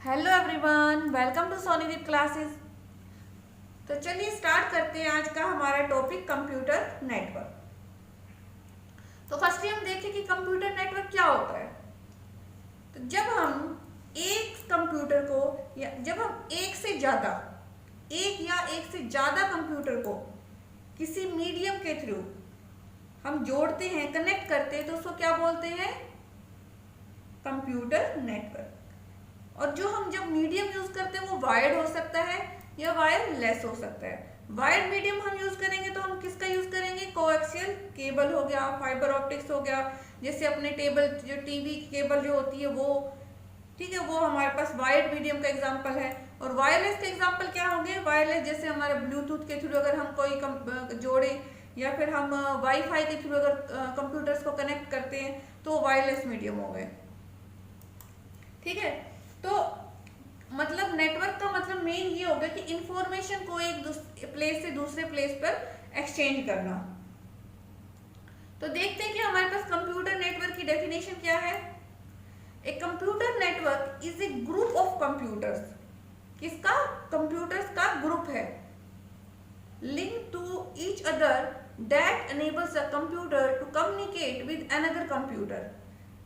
Hello everyone, welcome to Sonideep classes. तो चलिए start करते हैं आज का हमारा टॉपिक कंप्यूटर नेटवर्क। तो फर्स्टली हम देखें कि कंप्यूटर नेटवर्क क्या होता है। तो जब हम एक कंप्यूटर को या जब हम एक या एक से ज्यादा कंप्यूटर को किसी मीडियम के थ्रू हम जोड़ते हैं, कनेक्ट करते हैं, तो उसको क्या बोलते हैं? Computer network. और जो हम जब मीडियम यूज करते हैं वो वायर्ड हो सकता है या वायरलेस हो सकता है। वायर्ड मीडियम हम यूज करेंगे तो हम किसका यूज करेंगे? कोएक्सियल केबल हो गया, फाइबर ऑप्टिक्स हो गया, जैसे अपने टेबल जो टीवी केबल जो होती है वो, ठीक है, वो हमारे पास वायर्ड मीडियम का एग्जांपल है। और वायरलेस के एग्जांपल क्या होंगे? वायरलेस जैसे हमारे ब्लूटूथ के थ्रू अगर हम कोई जोड़े या फिर हम वाईफाई के थ्रू अगर कंप्यूटर्स को कनेक्ट करते हैं तो वायरलेस मीडियम हो गए। ठीक है, तो मतलब नेटवर्क का मतलब मेन ये होगा कि इंफॉर्मेशन को एक प्लेस से दूसरे प्लेस पर एक्सचेंज करना। तो देखते हैं कि हमारे पास कंप्यूटर नेटवर्क की डेफिनेशन क्या है। A computer network is a group of computers. किसका? कंप्यूटर्स का ग्रुप है। Link to each other that enables a computer to communicate with another computer।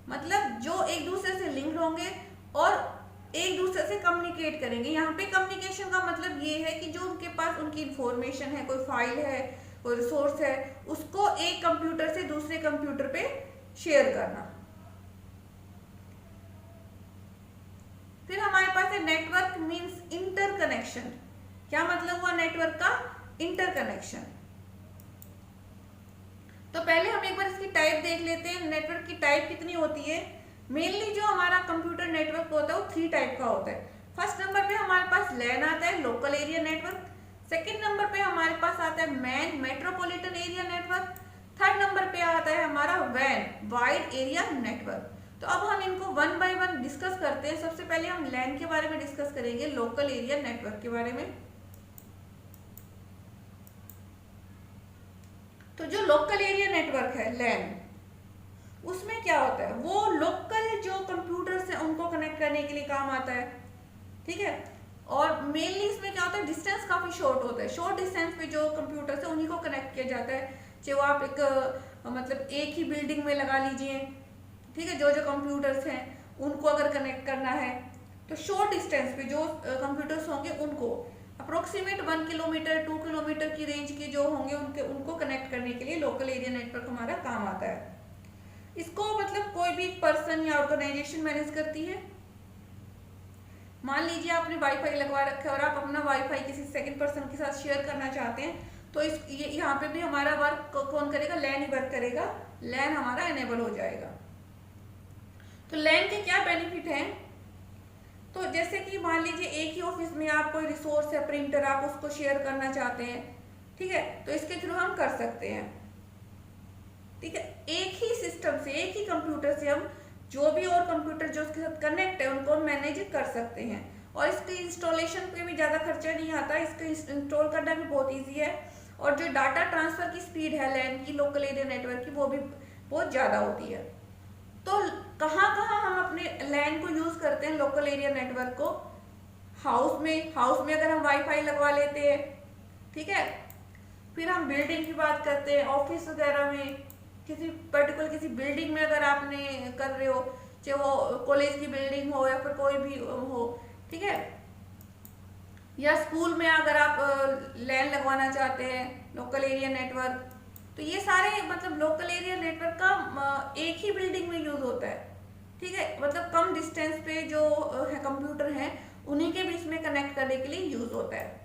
मतलब जो एक दूसरे से लिंक होंगे और एक दूसरे से कम्युनिकेट करेंगे। यहाँ पे कम्युनिकेशन का मतलब ये है कि जो उनके पास उनकी इंफॉर्मेशन है, कोई फाइल है, कोई रिसोर्स है, उसको एक कंप्यूटर से दूसरे कंप्यूटर पे शेयर करना। फिर हमारे पास है नेटवर्क मींस इंटरकनेक्शन। क्या मतलब हुआ नेटवर्क का? इंटरकनेक्शन। तो पहले हम एक बार इसकी टाइप देख लेते हैं। नेटवर्क की टाइप कितनी होती है? मेनली जो हमारा कंप्यूटर नेटवर्क होता है वो 3 टाइप का होता है। फर्स्ट नंबर पे हमारे पास लैन आता है, local area network. Second number पे हमारे पास आता है man, metropolitan area network. Third number पे आता है हमारा वैन, वाइड एरिया नेटवर्क। तो अब हम इनको वन बाय वन डिस्कस करते हैं। सबसे पहले हम लैन के बारे में डिस्कस करेंगे, लोकल एरिया नेटवर्क के बारे में। तो जो लोकल एरिया नेटवर्क है लैन, उसमें क्या होता है? वो लोकल जो कंप्यूटर्स हैं उनको कनेक्ट करने के लिए काम आता है। ठीक है, और मेनली इसमें क्या होता है? डिस्टेंस काफी शॉर्ट होता है। शॉर्ट डिस्टेंस पे जो कंप्यूटर्स है उन्हीं को कनेक्ट किया जाता है। चाहे वो आप मतलब एक ही बिल्डिंग में लगा लीजिए, ठीक है, जो जो कंप्यूटर्स हैं उनको अगर कनेक्ट करना है तो शॉर्ट डिस्टेंस पे जो कंप्यूटर्स होंगे उनको अप्रोक्सीमेट 1 किलोमीटर 2 किलोमीटर की रेंज के जो होंगे उनको कनेक्ट करने के लिए लोकल एरिया नेटवर्क हमारा काम आता है। इसको मतलब कोई भी पर्सन या ऑर्गेनाइजेशन मैनेज करती है। मान लीजिए आपने वाईफाई लगवा रखा है और आप अपना वाईफाई किसी सेकंड पर्सन के साथ शेयर करना चाहते हैं, तो यहाँ पे भी हमारा वर्क कौन करेगा? लैन ही वर्क करेगा। लैन हमारा एनेबल हो जाएगा। तो लैन के क्या बेनिफिट हैं? तो जैसे कि मान लीजिए एक ही ऑफिस में आप कोई रिसोर्स है, प्रिंटर, आप उसको शेयर करना चाहते हैं, ठीक है, तो इसके थ्रू हम कर सकते हैं। ठीक है, एक ही सिस्टम से, एक ही कंप्यूटर से हम जो भी और कंप्यूटर जो उसके साथ कनेक्ट है उनको मैनेज कर सकते हैं। और इसके इंस्टॉलेशन पे भी ज़्यादा खर्चा नहीं आता, इसको इंस्टॉल करना भी बहुत इजी है। और जो डाटा ट्रांसफर की स्पीड है लैन की, लोकल एरिया नेटवर्क की, वो भी बहुत ज़्यादा होती है। तो कहाँ कहाँ हम अपने लैन को यूज़ करते हैं, लोकल एरिया नेटवर्क को? हाउस में अगर हम वाईफाई लगवा लेते हैं, ठीक है। फिर हम बिल्डिंग की बात करते हैं, ऑफिस वगैरह में, किसी बिल्डिंग में अगर आपने कर रहे हो, चाहे वो कॉलेज की बिल्डिंग हो या फिर कोई भी हो, ठीक है, या स्कूल में अगर आप लैन लगवाना चाहते हैं, लोकल एरिया नेटवर्क। तो ये सारे मतलब लोकल एरिया नेटवर्क का एक ही बिल्डिंग में यूज होता है। ठीक है, मतलब कम डिस्टेंस पे जो कंप्यूटर हैं उन्हीं के बीच में कनेक्ट करने के लिए यूज होता है।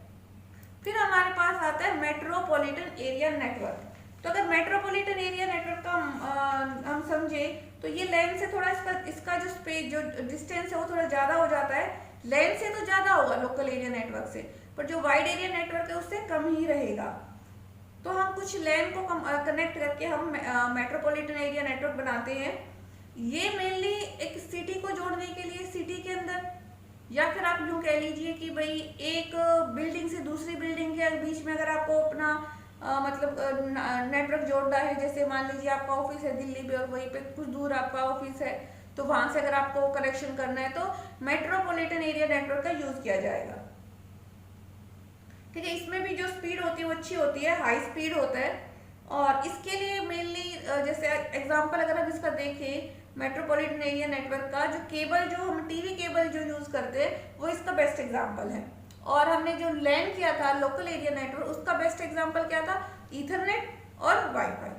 फिर हमारे पास आता है मेट्रोपॉलिटन एरिया नेटवर्क। तो अगर मेट्रोपॉलिटन एरिया नेटवर्क का हम समझे तो ये लैन से थोड़ा इसका जो स्पेस, जो डिस्टेंस है वो थोड़ा ज़्यादा हो जाता है। लैन से तो ज़्यादा होगा लोकल एरिया नेटवर्क से, पर जो वाइड एरिया नेटवर्क है उससे कम ही रहेगा। तो हम कुछ लैन को कनेक्ट करके हम मेट्रोपॉलिटन एरिया नेटवर्क बनाते हैं। ये मेनली एक सिटी को जोड़ने के लिए, सिटी के अंदर, या फिर आप यूँ कह लीजिए कि भाई एक बिल्डिंग से दूसरी बिल्डिंग के बीच में अगर आपको अपना मतलब नेटवर्क जोड़ना है। जैसे मान लीजिए आपका ऑफिस है दिल्ली में और वहीं पे कुछ दूर आपका ऑफिस है, तो वहां से अगर आपको कनेक्शन करना है तो मेट्रोपॉलिटन एरिया नेटवर्क का यूज किया जाएगा। ठीक है, इसमें भी जो स्पीड होती है वो अच्छी होती है, हाई स्पीड होता है। और इसके लिए मेनली जैसे एग्जांपल अगर हम इसका देखें मेट्रोपॉलिटन एरिया नेटवर्क का, जो केबल जो हम टीवी केबल जो यूज करते हैं वो इसका बेस्ट एग्जांपल है। और हमने जो लैन किया था लोकल एरिया नेटवर्क, उसका बेस्ट एग्जांपल क्या था, ईथरनेट और वाईफाई।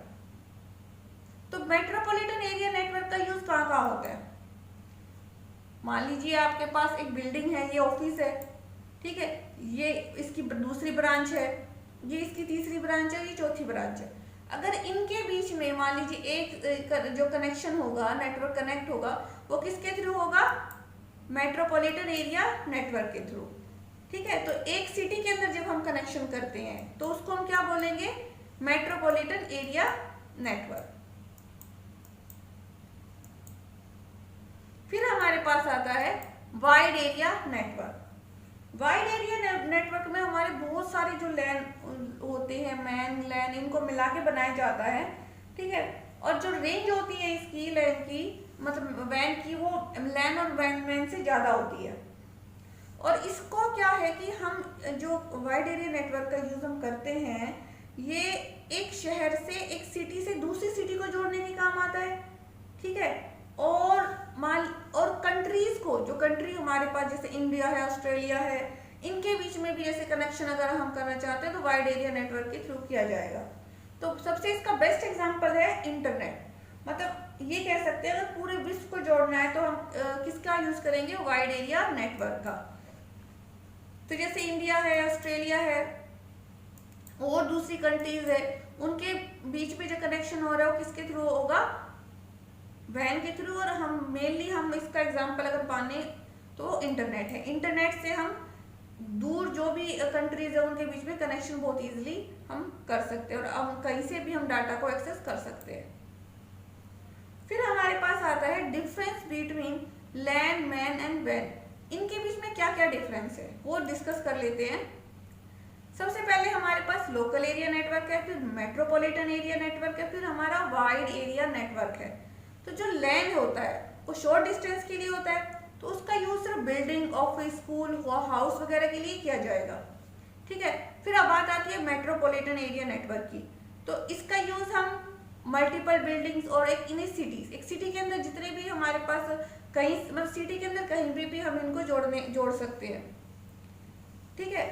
तो मेट्रोपॉलिटन एरिया नेटवर्क का यूज कहाँ कहाँ होता है। मान लीजिए आपके पास एक बिल्डिंग है, ये ऑफिस है, ठीक है, ये इसकी दूसरी ब्रांच है, ये इसकी तीसरी ब्रांच है, ये चौथी ब्रांच है। अगर इनके बीच में मान लीजिए एक जो कनेक्शन होगा, नेटवर्क कनेक्ट होगा, वो किसके थ्रू होगा, मेट्रोपॉलिटन एरिया नेटवर्क के थ्रू। ठीक है, तो एक सिटी के अंदर जब हम कनेक्शन करते हैं तो उसको हम क्या बोलेंगे, मेट्रोपॉलिटन एरिया नेटवर्क। फिर हमारे पास आता है wide area network. Wide area network में हमारे बहुत सारे जो लैन होते हैं, मैन लैन, इनको मिला के बनाया जाता है। ठीक है, और जो रेंज होती है इसकी लैन की, मतलब वैन की, वो लैन और वैन से ज्यादा होती है। और इसको क्या है कि हम जो वाइड एरिया नेटवर्क का यूज हम करते हैं, ये एक शहर से, एक सिटी से दूसरी सिटी को जोड़ने के काम आता है। ठीक है, और कंट्रीज को, जो कंट्री हमारे पास जैसे इंडिया है, ऑस्ट्रेलिया है, इनके बीच में भी जैसे कनेक्शन अगर हम करना चाहते हैं तो वाइड एरिया नेटवर्क के थ्रू किया जाएगा। तो सबसे इसका बेस्ट एग्जांपल है इंटरनेट। मतलब ये कह सकते हैं अगर पूरे विश्व को जोड़ना है तो हम किसका यूज करेंगे, वाइड एरिया नेटवर्क का। तो जैसे इंडिया है, ऑस्ट्रेलिया है और दूसरी कंट्रीज है, उनके बीच में जो कनेक्शन हो रहा है वो किसके थ्रू होगा, वैन के थ्रू। और हम इसका एग्जांपल अगर माने तो इंटरनेट है। इंटरनेट से हम दूर जो भी कंट्रीज है उनके बीच में कनेक्शन बहुत इजीली हम कर सकते हैं और हम कहीं से भी हम डाटा को एक्सेस कर सकते हैं। फिर हमारे पास आता है difference between LAN, MAN and वैन। इनके बीच में क्या क्या डिफरेंस है वो डिस्कस कर लेते हैं। सबसे पहले हमारे पास लोकल एरिया नेटवर्क है, फिर मेट्रोपॉलिटन एरिया नेटवर्क है, फिर हमारा वाइड एरिया नेटवर्क है। तो जो लैन होता है वो शॉर्ट डिस्टेंस के लिए होता है, तो उसका यूज सिर्फ बिल्डिंग, ऑफिस, स्कूल, हाउस वगैरह के लिए किया जाएगा। ठीक है, फिर अब बात आती है मेट्रोपॉलिटन एरिया नेटवर्क की। तो इसका यूज हम मल्टीपल बिल्डिंग्स और एक सिटी के अंदर जितने भी हमारे पास कहीं, मतलब सिटी के अंदर कहीं भी हम इनको जोड़ सकते हैं। ठीक है,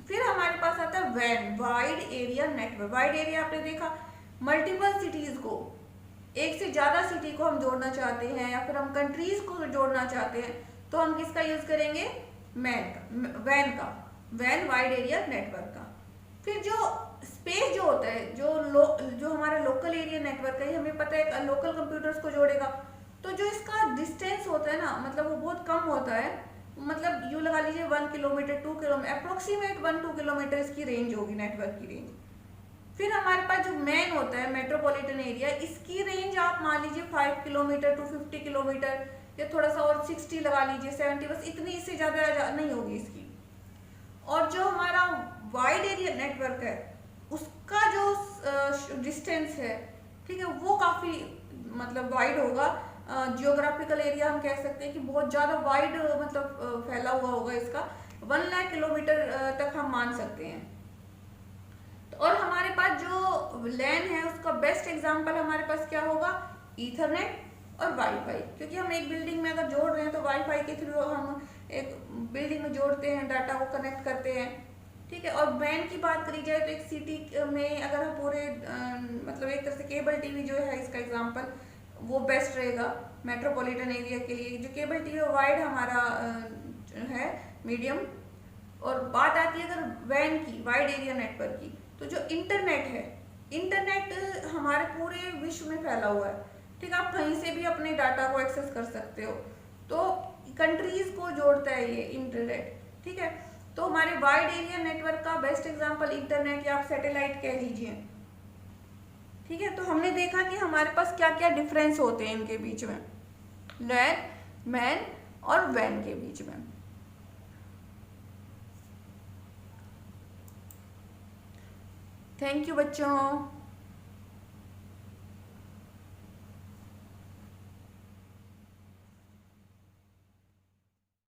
फिर हमारे पास आता है वैन, wide area network. Wide area आपने देखा, मल्टीपल सिटीज को, एक से ज्यादा सिटी को हम जोड़ना चाहते हैं या फिर हम कंट्रीज को जोड़ना चाहते हैं तो हम किसका यूज करेंगे, वैन का, वैन वाइड एरिया नेटवर्क का। फिर जो स्पेस जो होता है, जो हमारा लोकल एरिया नेटवर्क है, हमें पता है लोकल कंप्यूटर्स को जोड़ेगा, तो जो इसका डिस्टेंस होता है ना, मतलब वो बहुत कम होता है। मतलब यूं लगा लीजिए 1 किलोमीटर, 2 किलोमीटर, अप्रोक्सीमेट 1-2 किलोमीटर इसकी रेंज होगी, नेटवर्क की रेंज। फिर हमारे पास जो मैन होता है, मेट्रोपॉलिटन एरिया, इसकी रेंज आप मान लीजिए 5 किलोमीटर टू 50 किलोमीटर, या थोड़ा सा और 60 लगा लीजिए, 70, बस इतनी, इससे ज्यादा नहीं होगी इसकी। और जो हमारा वाइड एरिया नेटवर्क है उसका जो डिस्टेंस है, ठीक है, वो काफी मतलब वाइड होगा। जियोग्राफिकल एरिया हम कह सकते हैं कि बहुत ज्यादा वाइड मतलब फैला हुआ होगा इसका, 1 लाख किलोमीटर तक हम मान सकते हैं। और हमारे पास जो लैन है उसका बेस्ट एग्जांपल हमारे पास क्या होगा, ईथरनेट और वाईफाई। क्योंकि हम एक बिल्डिंग में अगर जोड़ रहे हैं तो वाईफाई के थ्रू हम एक बिल्डिंग में जोड़ते हैं, डाटा को कनेक्ट करते हैं। ठीक है, और वैन की बात करी जाए तो एक सिटी में अगर हम पूरे मतलब एक तरह से केबल टीवी जो है इसका एग्जांपल, वो बेस्ट रहेगा मेट्रोपॉलिटन एरिया के लिए। जो केबल टीवी वाइड हमारा है, मीडियम। और बात आती है अगर वैन की, वाइड एरिया नेटवर्क की, तो जो इंटरनेट है, इंटरनेट हमारे पूरे विश्व में फैला हुआ है। ठीक है, आप कहीं से भी अपने डाटा को एक्सेस कर सकते हो, तो कंट्रीज को जोड़ता है ये इंटरनेट। ठीक है, तो हमारे वाइड एरिया नेटवर्क का बेस्ट एग्जांपल इंटरनेट या आप सैटेलाइट कह लीजिए। ठीक है, तो हमने देखा कि हमारे पास क्या क्या डिफरेंस होते हैं इनके बीच में, लैन, मैन और वैन के बीच में। थैंक यू बच्चों।